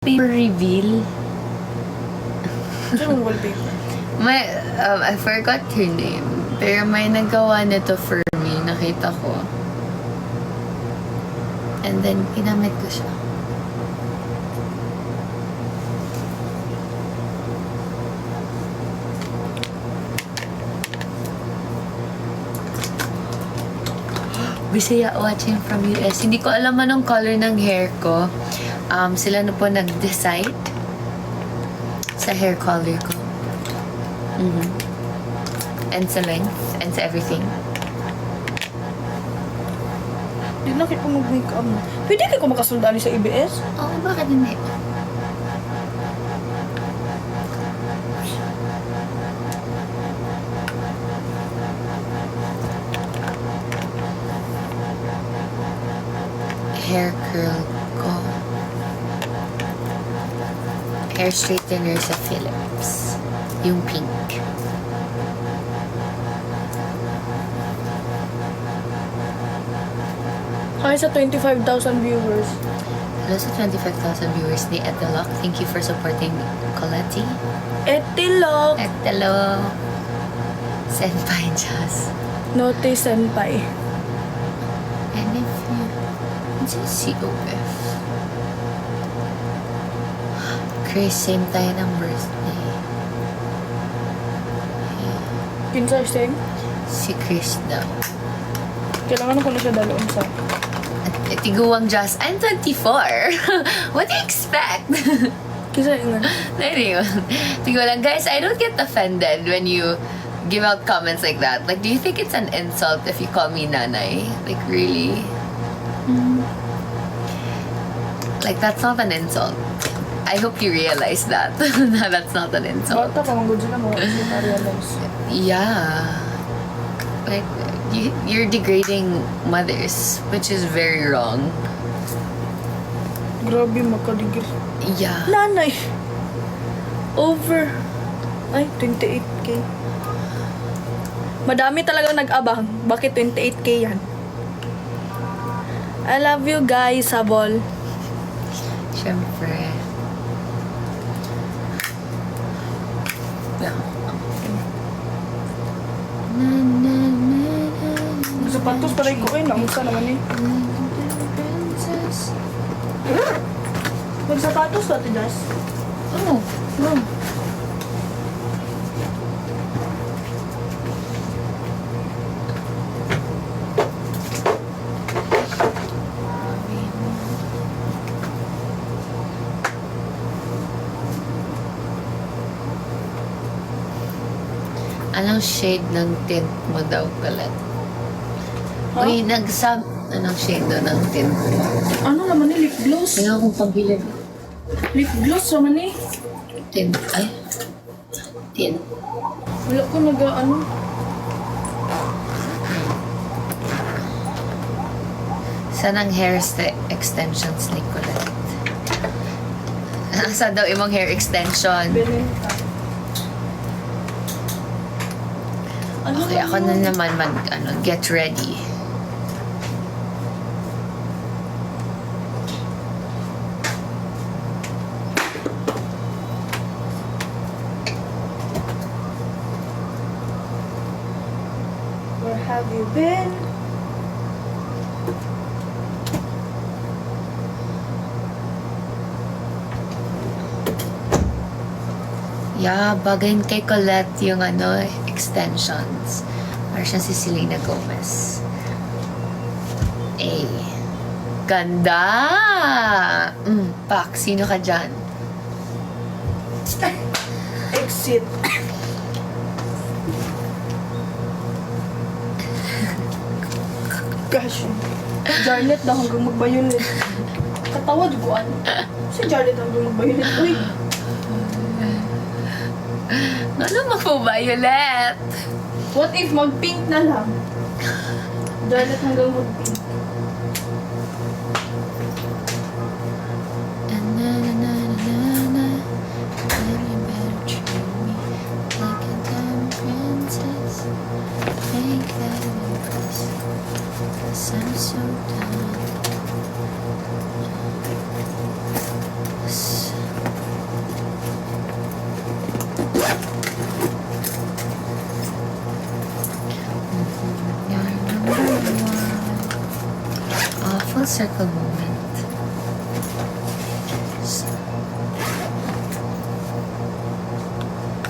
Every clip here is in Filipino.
paper reveal. Saan mo wallpaper? May, I forgot her name. Pero may nagawa nito for me. Nakita ko. And then, ginamit ko siya. Bisaya watching from US. Hindi ko alam anong color ng hair ko. Sila na po nag-decide sa hair color ko. And sa length. And sa everything. Hindi na kita mag-makeup mo. Pwede kayo makasundali sa EBS? Oo, bakit hindi? Hair curl ko. Hair straightener sa Philips. Yung pink. Hi sa 25,000 viewers. Hello sa 25,000 viewers ni Etelok. Thank you for supporting Colette. Etilok! Etelo. Senpai Jazz. Note senpai. And if you... What's yung COF? Chris, same tayo ng birthday. Kinsa same? Si Chris daw. Kailangan ko na siya dalawang sa... Tiguang Jazz, I'm 24. What do you expect? Kinsa ingan? Anyway, tigulang guys, I don't get offended when you give out comments like that. Like, do you think it's an insult if you call me nanay? Like, really? Like, that's not an insult. I hope you realize that. That's not an insult. Bata pa, manggod sila mo. Hindi ma-realize. Yeah. Like, you're degrading mothers, which is very wrong. Grabe, makaligir. Yeah. Nanay! Over. Ay, 28K. Madami talaga nag-abang. Bakit 28K yan? I love you guys, Sabol. Siyempre. Sapatos para ko kayo. Namusta naman eh. Magsapatos dati, Das. Oh, no. Anong shade ng tint mo daw, Colette? Huh? Uy, anong shade daw ng tint mo? Ano naman eh? Lip gloss? Tingnan kong pagbilid. Lip gloss naman eh. Tint. Ay. Tint. Wala ko nag-ano. Saan ang hair extensions ni Colette? Saan daw imong hair extension? Benenta. Ano Okay, ako na naman get ready. Where have you been? Yeah, bagayin kay Colette yung extensions. Para siyang si Selena Gomez. Eh. Ganda! Pak, sino ka dyan? Exit. Gosh. Jarlet na hanggang magbayulit. Katawa, duguan. Si Jarlet hanggang magbayulit. Uy, Ano mo po, Violet? what if mag-pink na lang? Jarlet hanggang mag-pink. I'm so done. circle moment.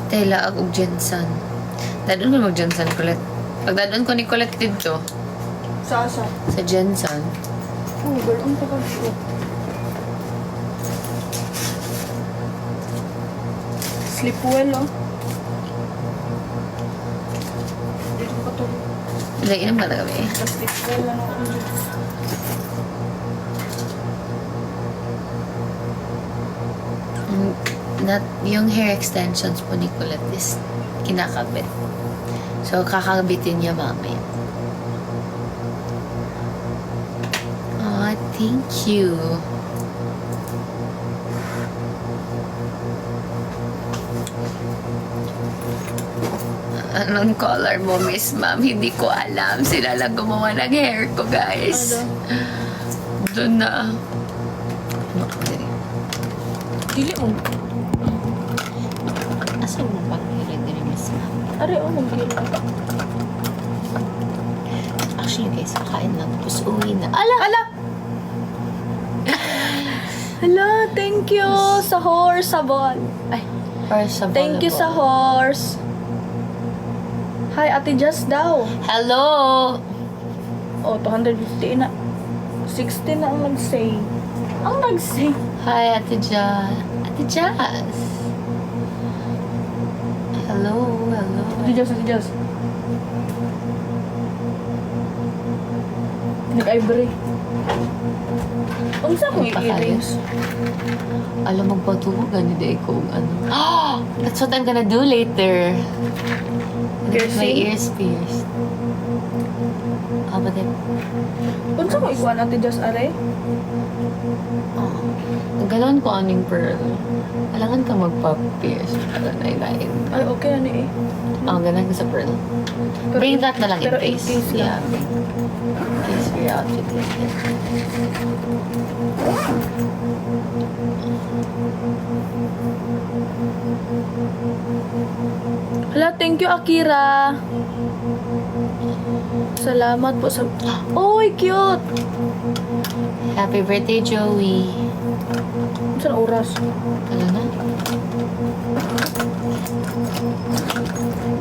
Tela ag og Jensen. Dadon ko mag Jensen kulit. Pag dadon ko ni kulit dito Sa asa? sa Jensen. Oh, girl, ang tagal ko. Sleep well, oh. Dito pa to. Lagi inom ka na kami. Sleep well, ano ako dyan. Yung hair extensions po ni Colette is kinakabit. So, kakabitin niya mamaya. Oh, thank you. Anong color mo, Miss Ma'am? Hindi ko alam. Sila lang gumawa ng hair ko, guys. Doon na. Dili mo. Asa mo pang hair din, Miss Ma'am? Are, oh, mag-gila. Actually, guys, kakain lang. Tapos uwi na. Ala! Ala! Hala, thank you sa horse, sa ball. Ay, Or sa thank you sa volleyball. horse. Hi, Ate Just daw. Hello! Oh, 250 na. 60 na ang nag-say. Ang nag-say. Hi, Ate Jazz. Ate Jazz! Hello, hello. Ate Just, Ate Just. Nag-ivory. Unsa ko earrings? Alam, magpatugan ni Day kung ano. Oh! That's what I'm gonna do later. Get my Piercing? ears pierced. Ah, but then, Unsa ko ikuan Ate Just are? oh. Nagalan ko aning pearl. Kailangan kang magpa-pierce para na-ilain. Ay, okay na ni eh. Oh, ganun ka sa pearl. Pero Bring in- that na lang in pero in case. case Yeah, lang. bring. In case for your outfit later. Hala, thank you Akira. Salamat po sa... Oy, cute! Happy birthday, Joey. Saan oras? Ano na?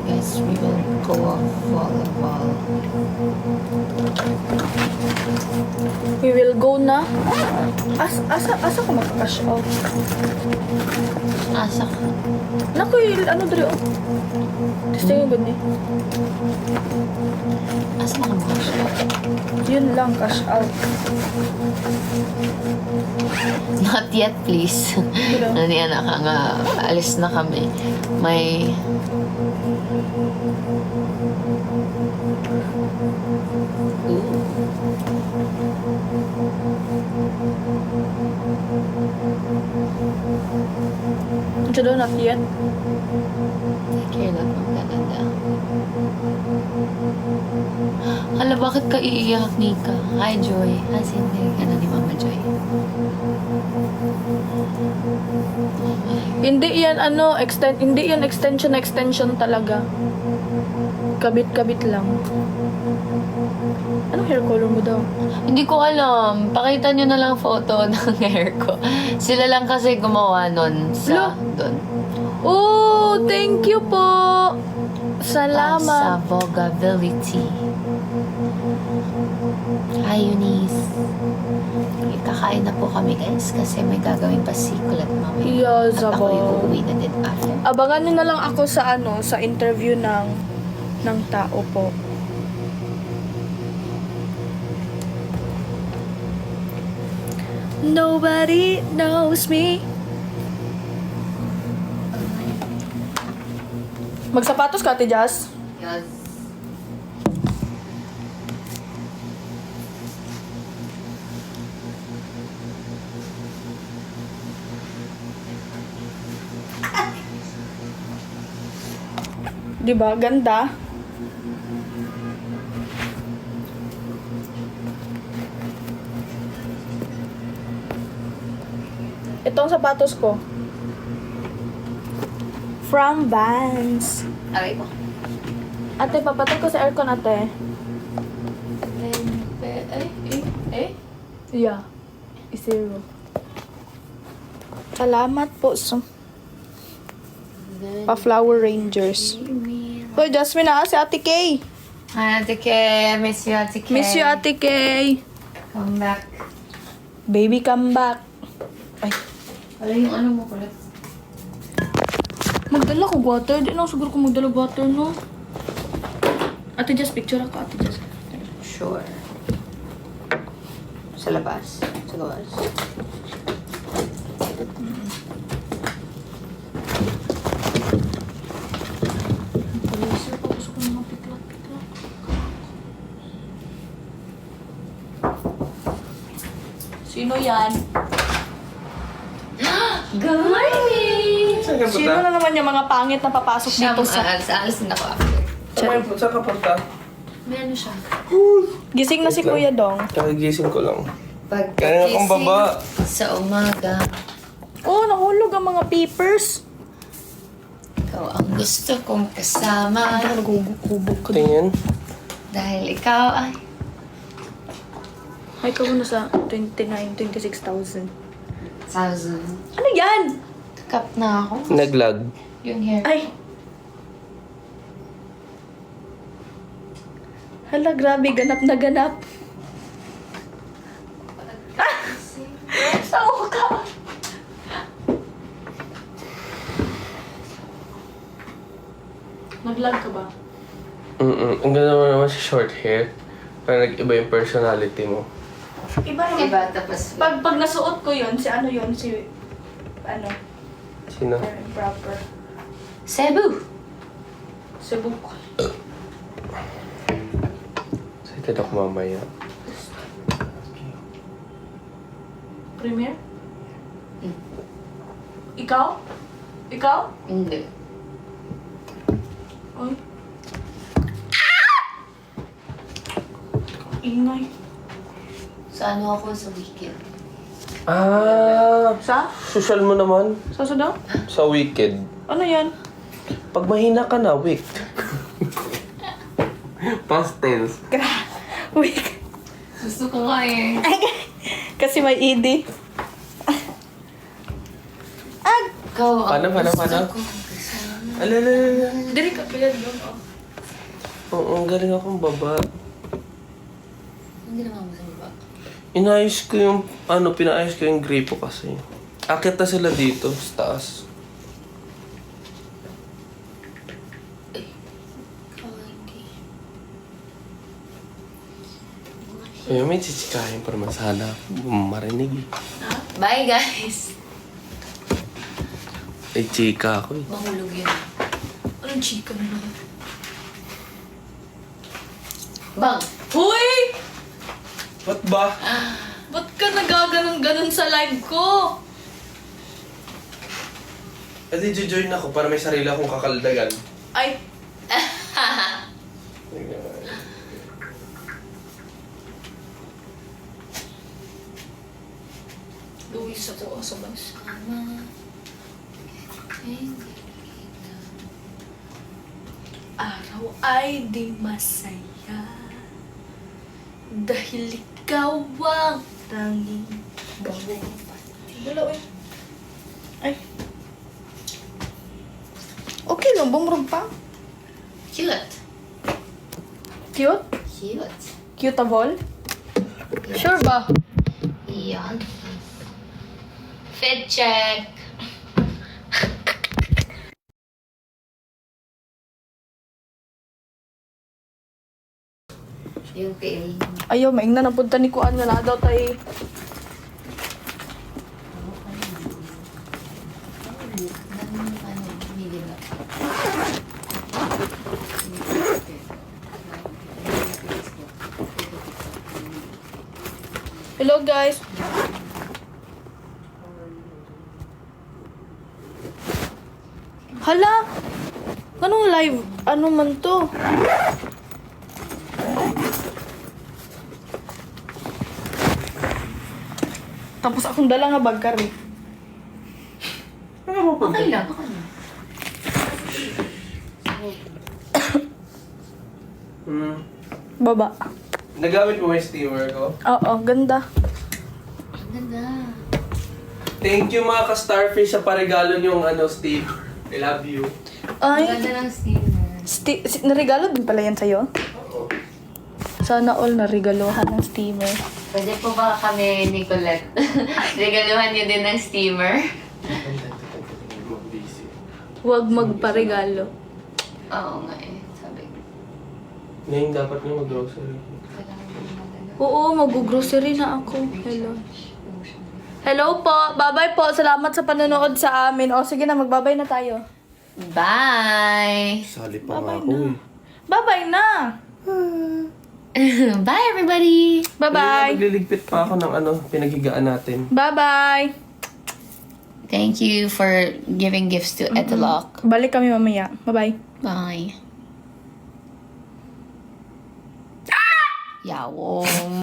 Guys, we will go off volleyball. We will go na. Asa ko magka-cash out? Asa ka? Naku, ano dali oh. Stay yung good ni. Asa ka mga siya? Yun lang, cash out. Not yet, please. Pero, Ano niya na ka nga, alis na kami. May... Ooh. ito daw, not yet. Take care lang ng Canada. Hala, bakit ka iiyak, Nika? Hi, Joy. Hindi. Ano ni Mama Joy? Hindi yan, ano, hindi yan extension talaga. Kabit-kabit lang. Anong hair color mo daw? Hindi ko alam. Pakita nyo na lang photo ng hair ko. Sila lang kasi gumawa nun sa doon. Oh, thank you po! Sa Salamat. Vogability. Hi, Eunice. Kakain na po kami, guys, kasi may gagawin pa si Colette mamaya. Iya, At ako Zabo. yung uuwi na din after. Abangan nyo na lang ako sa sa interview ng tao po. Nobody knows me. Magsapatos ka, Ate Jazz? Yes. Diba? Ganda. Ito ang sapatos ko. From Vans. Aray ko. Ate, papatay ko sa aircon, ate. Yeah. Zero. Salamat po sa Pa-Flower Rangers. Hoy, Jasmine na si Ate Kay. Ate Kay, miss you, Ate Kay. Miss you, Ate Kay. Come back. Baby, come back. Ay, Wala yung ano mo kulit. magdala ko water. Di na ako siguro kung magdala water, no? Ate Jess, picture ako, Ate Jess. Sure. Sa labas. Sa labas. Policer, papasok ko ng mga piklak-piklak. Sino yan? Good morning! Saan ka Sino punta? na naman yung mga pangit na papasok Siya, dito sa... aalis din ako after. Saan ka punta? May ano siya? Gising na si Wait lang. Kuya Dong. Kakagising ko lang. Kaya akong baba. Sa umaga, Oh, nahulog ang mga papers. ikaw ang gusto kong kasama. Nagugubog ka. Tingin. Dahil ikaw ay... Ay, ka muna sa 26,000. Thousand. Ano yan? Kap na ako. Naglag. Yung hair. Ay. Hala, grabe. Ganap na ganap. Ah! Sao ka? Nag-lag ka ba? Ang ganda mo naman sa short hair. Parang nag-iba yung personality mo. Iba naman. Diba? Tapos... Pag nasuot ko yun, si ano yun, si... Ano? Sino? Proper. Cebu! Cebu. Excited ako mamaya. Premier? Hmm. Ikaw? Ikaw? Hindi. Ay. Ingay. Sa ano ako sa weekend? Sa? Social mo naman. Sa daw? Sa Wicked. Ano yan? Pag mahina ka na, weak. Past tense. Week. Gusto ko nga eh. Kasi may ED. Ag! Ikaw ang Paano? gusto kong kasama. Alalala. Diri ka pala doon, oh. Oo, ang galing akong baba. Hindi naman mo sa baba. Inayos ko yung, pinaayos ko yung gripo kasi. Akit na sila dito, sa taas. Ikaw hindi. Ayun, may chichikahin para masana. Marinig eh. Bye guys! Ay, chika ako eh. Mahulog yun. Anong chika na naman? Bang! Hoy! Ba't ba? Ba't ka nagaganon-ganon sa live ko? Edi, join ako para may sarili akong kakaldagan. Ay, Luis ako sa bus. Araw ay di masaya dahil ikaw ang tanging Dalaw eh. Ay. Okay lang, bumurog pa. Cute! Cute? Cute! Cute a ball? Sure ba? Iyan. Fit check! Yung fail. Ayaw, maing na napunta ni Kuan nga na daw tay. Hello guys. Hala! Anong live? Ano man to? Tapos akong dala nga bag kari. Okay lang. Okay lang. Hmm. Baba. Nagamit mo yung steamer ko? Oo, ganda. Ganda. Thank you mga ka-starfish sa paregalo niyong Steve. I love you. Ay, Ganda ng steamer. narigalo din pala yan sa'yo? Sana all narigaluhan ng steamer. Pwede po ba kami ni Colette? Regaluhan niyo din ng steamer? Huwag magparegalo. Oo nga eh. Sabi ko. Ngayon dapat niyo mag-grocery. Kailangan ko magano. Oo, mag-grocery na ako. Hello. Hello po. Bye-bye po. Salamat sa panonood sa amin. O, sige na. Magbabay na tayo. Bye! Sali pa nga Bye-bye ako na. eh. Bye-bye na. Bye everybody! Bye-bye. Magliligpit pa ako ng pinaghigaan natin. Bye-bye. Thank you for giving gifts to Etelok. Balik kami mamaya. Bye-bye. Bye. Yawong.